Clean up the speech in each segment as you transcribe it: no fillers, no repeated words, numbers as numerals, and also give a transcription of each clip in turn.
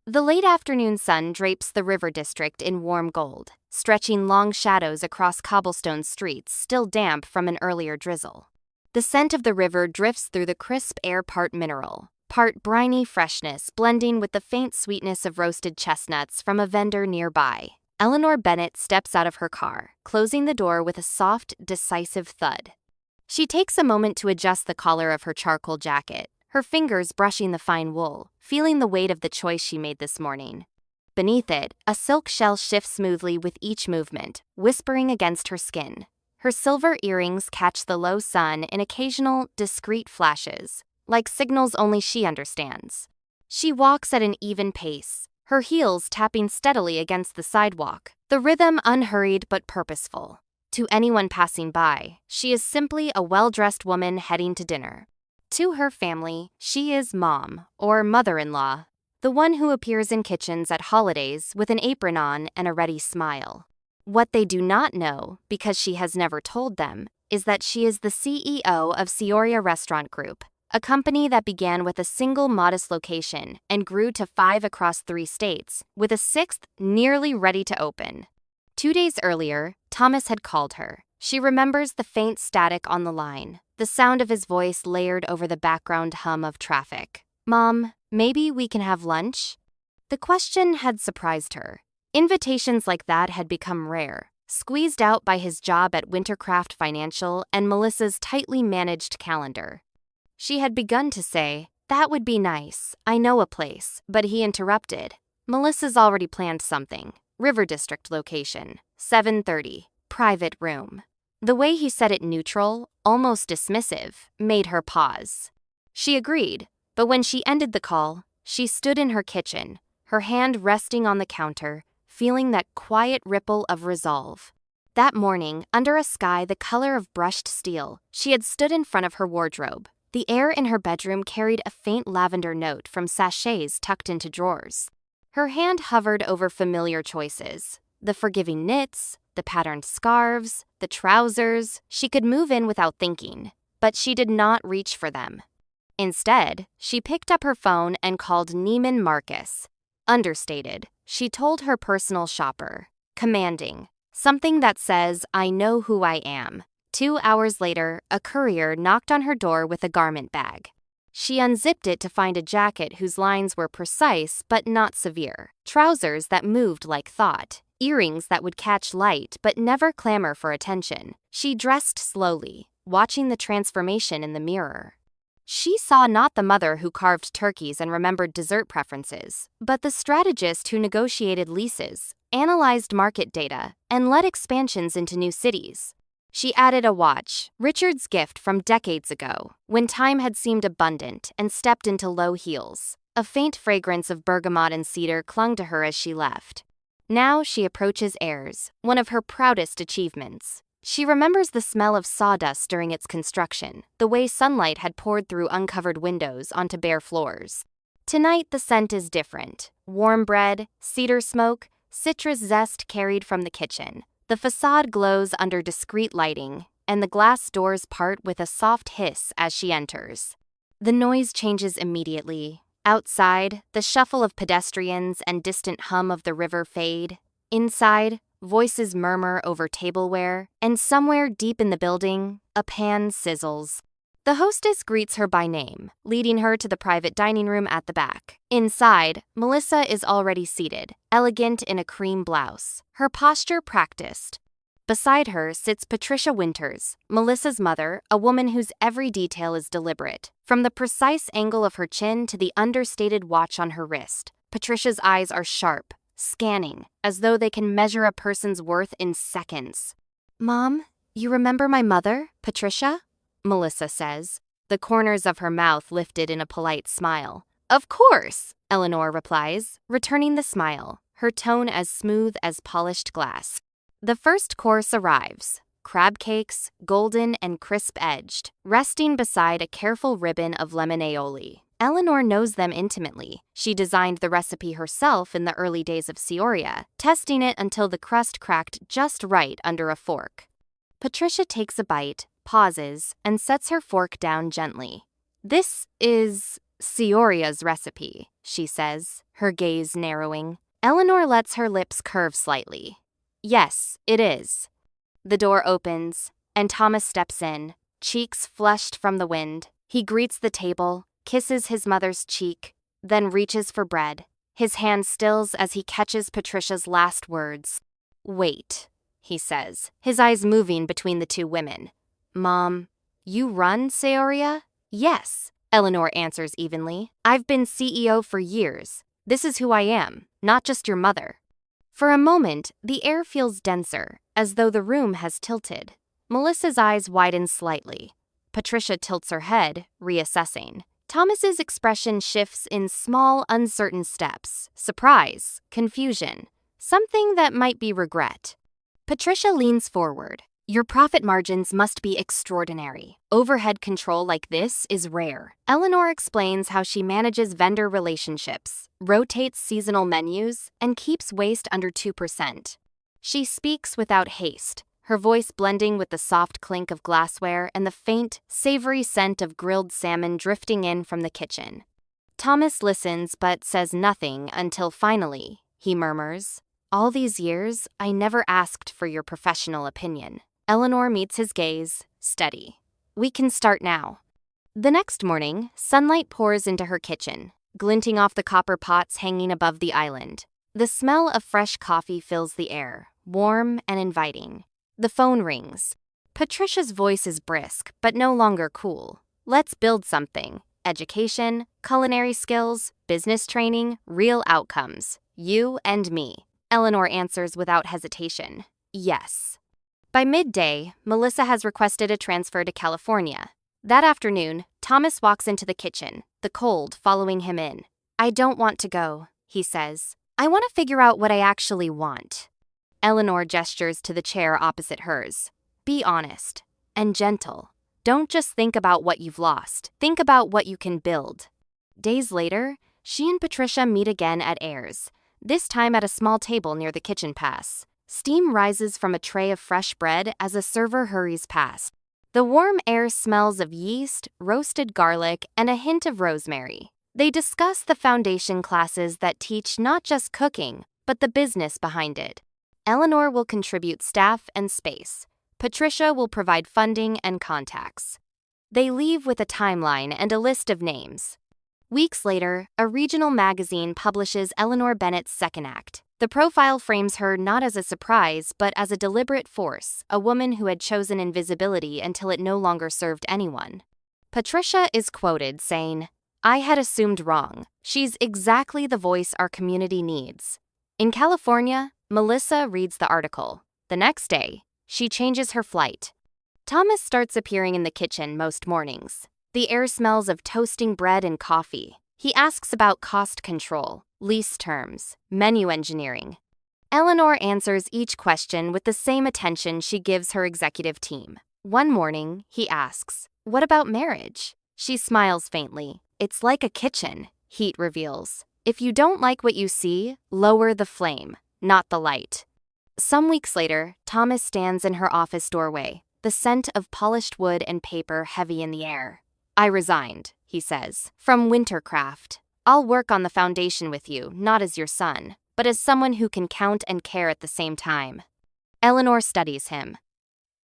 The late afternoon sun drapes the river district in warm gold, stretching long shadows across cobblestone streets still damp from an earlier drizzle. The scent of the river drifts through the crisp air, part mineral, part briny freshness blending with the faint sweetness of roasted chestnuts from a vendor nearby. Eleanor Bennett steps out of her car, closing the door with a soft, decisive thud. She takes a moment to adjust the collar of her charcoal jacket, her fingers brushing the fine wool, feeling the weight of the choice she made this morning. Beneath it, a silk shell shifts smoothly with each movement, whispering against her skin. Her silver earrings catch the low sun in occasional, discreet flashes, like signals only she understands. She walks at an even pace, her heels tapping steadily against the sidewalk, the rhythm unhurried but purposeful. To anyone passing by, she is simply a well-dressed woman heading to dinner. To her family, she is mom, or mother-in-law, the one who appears in kitchens at holidays with an apron on and a ready smile. What they do not know, because she has never told them, is that she is the CEO of Sioria Restaurant Group, a company that began with a single modest location and grew to 5 across 3 states, with a 6th nearly ready to open. 2 days earlier, Thomas had called her. She remembers the faint static on the line, the sound of his voice layered over the background hum of traffic. "Mom, maybe we can have lunch?" The question had surprised her. Invitations like that had become rare, squeezed out by his job at Wintercraft Financial and Melissa's tightly managed calendar. She had begun to say, "That would be nice, I know a place," but he interrupted. "Melissa's already planned something. River District location, 7:30, private room." The way he said it, neutral, almost dismissive, made her pause. She agreed, but when she ended the call, she stood in her kitchen, her hand resting on the counter, feeling that quiet ripple of resolve. That morning, under a sky the color of brushed steel, she had stood in front of her wardrobe. The air in her bedroom carried a faint lavender note from sachets tucked into drawers. Her hand hovered over familiar choices, the forgiving knits, the patterned scarves, the trousers. She could move in without thinking, but she did not reach for them. Instead, she picked up her phone and called Neiman Marcus. Understated, she told her personal shopper. Commanding, something that says, "I know who I am." 2 hours later, a courier knocked on her door with a garment bag. She unzipped it to find a jacket whose lines were precise but not severe, trousers that moved like thought, earrings that would catch light but never clamor for attention. She dressed slowly, watching the transformation in the mirror. She saw not the mother who carved turkeys and remembered dessert preferences, but the strategist who negotiated leases, analyzed market data, and led expansions into new cities. She added a watch, Richard's gift from decades ago, when time had seemed abundant, and stepped into low heels. A faint fragrance of bergamot and cedar clung to her as she left. Now she approaches Ayers, one of her proudest achievements. She remembers the smell of sawdust during its construction, the way sunlight had poured through uncovered windows onto bare floors. Tonight the scent is different. Warm bread, cedar smoke, citrus zest carried from the kitchen. The facade glows under discreet lighting, and the glass doors part with a soft hiss as she enters. The noise changes immediately. Outside, the shuffle of pedestrians and distant hum of the river fade. Inside, voices murmur over tableware, and somewhere deep in the building, a pan sizzles. The hostess greets her by name, leading her to the private dining room at the back. Inside, Melissa is already seated, elegant in a cream blouse, her posture practiced. Beside her sits Patricia Winters, Melissa's mother, a woman whose every detail is deliberate. From the precise angle of her chin to the understated watch on her wrist, Patricia's eyes are sharp, scanning, as though they can measure a person's worth in seconds. "Mom, you remember my mother, Patricia?" Melissa says, the corners of her mouth lifted in a polite smile. "Of course," Eleanor replies, returning the smile, her tone as smooth as polished glass. The first course arrives, crab cakes, golden and crisp-edged, resting beside a careful ribbon of lemon aioli. Eleanor knows them intimately. She designed the recipe herself in the early days of Sioria, testing it until the crust cracked just right under a fork. Patricia takes a bite, pauses, and sets her fork down gently. "This is Sioria's recipe," she says, her gaze narrowing. Eleanor lets her lips curve slightly. Yes, it is. The door opens, and Thomas steps in, cheeks flushed from the wind. He greets the table, kisses his mother's cheek, then reaches for bread. His hand stills as he catches Patricia's last words. Wait, he says, his eyes moving between the two women. Mom, you run, Seoria? Yes, Eleanor answers evenly. I've been CEO for years. This is who I am, not just your mother. For a moment, the air feels denser, as though the room has tilted. Melissa's eyes widen slightly. Patricia tilts her head, reassessing. Thomas's expression shifts in small, uncertain steps. Surprise, confusion, something that might be regret. Patricia leans forward. Your profit margins must be extraordinary. Overhead control like this is rare. Eleanor explains how she manages vendor relationships, rotates seasonal menus, and keeps waste under 2%. She speaks without haste, her voice blending with the soft clink of glassware and the faint, savory scent of grilled salmon drifting in from the kitchen. Thomas listens but says nothing until finally, he murmurs, all these years, I never asked for your professional opinion. Eleanor meets his gaze, steady. We can start now. The next morning, sunlight pours into her kitchen, glinting off the copper pots hanging above the island. The smell of fresh coffee fills the air, warm and inviting. The phone rings. Patricia's voice is brisk, but no longer cool. Let's build something. Education, culinary skills, business training, real outcomes. You and me. Eleanor answers without hesitation. Yes. By midday, Melissa has requested a transfer to California. That afternoon, Thomas walks into the kitchen, the cold following him in. I don't want to go, he says. I want to figure out what I actually want. Eleanor gestures to the chair opposite hers. Be honest and gentle. Don't just think about what you've lost. Think about what you can build. Days later, she and Patricia meet again at Ayers, this time at a small table near the kitchen pass. Steam rises from a tray of fresh bread as a server hurries past. The warm air smells of yeast, roasted garlic, and a hint of rosemary. They discuss the foundation classes that teach not just cooking, but the business behind it. Eleanor will contribute staff and space. Patricia will provide funding and contacts. They leave with a timeline and a list of names. Weeks later, a regional magazine publishes Eleanor Bennett's second act. The profile frames her not as a surprise, but as a deliberate force, a woman who had chosen invisibility until it no longer served anyone. Patricia is quoted saying, I had assumed wrong. She's exactly the voice our community needs. In California, Melissa reads the article. The next day, she changes her flight. Thomas starts appearing in the kitchen most mornings. The air smells of toasting bread and coffee. He asks about cost control, lease terms, menu engineering. Eleanor answers each question with the same attention she gives her executive team. One morning, he asks, What about marriage? She smiles faintly. It's like a kitchen, Heat reveals. If you don't like what you see, lower the flame, not the light. Some weeks later, Thomas stands in her office doorway, the scent of polished wood and paper heavy in the air. I resigned, he says, from Wintercraft. I'll work on the foundation with you, not as your son, but as someone who can count and care at the same time. Eleanor studies him.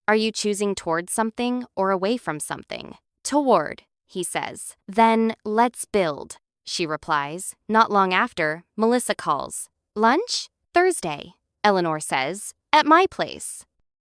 Are you choosing towards something or away from something? Toward, he says. Then let's build, she replies. Not long after, Melissa calls. Lunch? Thursday, Eleanor says. At my place.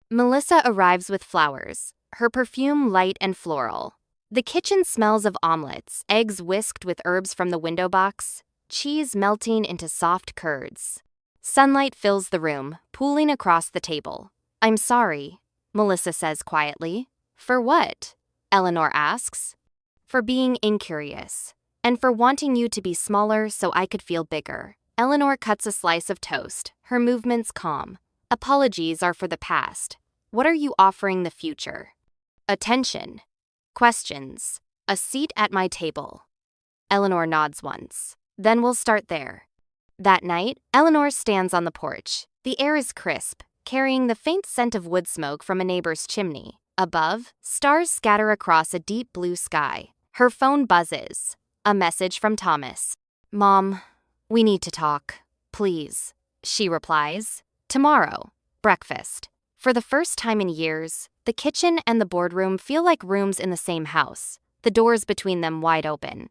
Melissa arrives with flowers, her perfume light and floral. The kitchen smells of omelets, eggs whisked with herbs from the window box, cheese melting into soft curds. Sunlight fills the room, pooling across the table. I'm sorry, Melissa says quietly. For what? Eleanor asks. For being incurious, and for wanting you to be smaller so I could feel bigger. Eleanor cuts a slice of toast, her movements calm. Apologies are for the past. What are you offering the future? Attention. Questions. A seat at my table. Eleanor nods once. Then we'll start there. That night, Eleanor stands on the porch. The air is crisp, carrying the faint scent of wood smoke from a neighbor's chimney. Above, stars scatter across a deep blue sky. Her phone buzzes. A message from Thomas. Mom, we need to talk. Please, she replies. Tomorrow. Breakfast. For the first time in years, the kitchen and the boardroom feel like rooms in the same house, the doors between them wide open.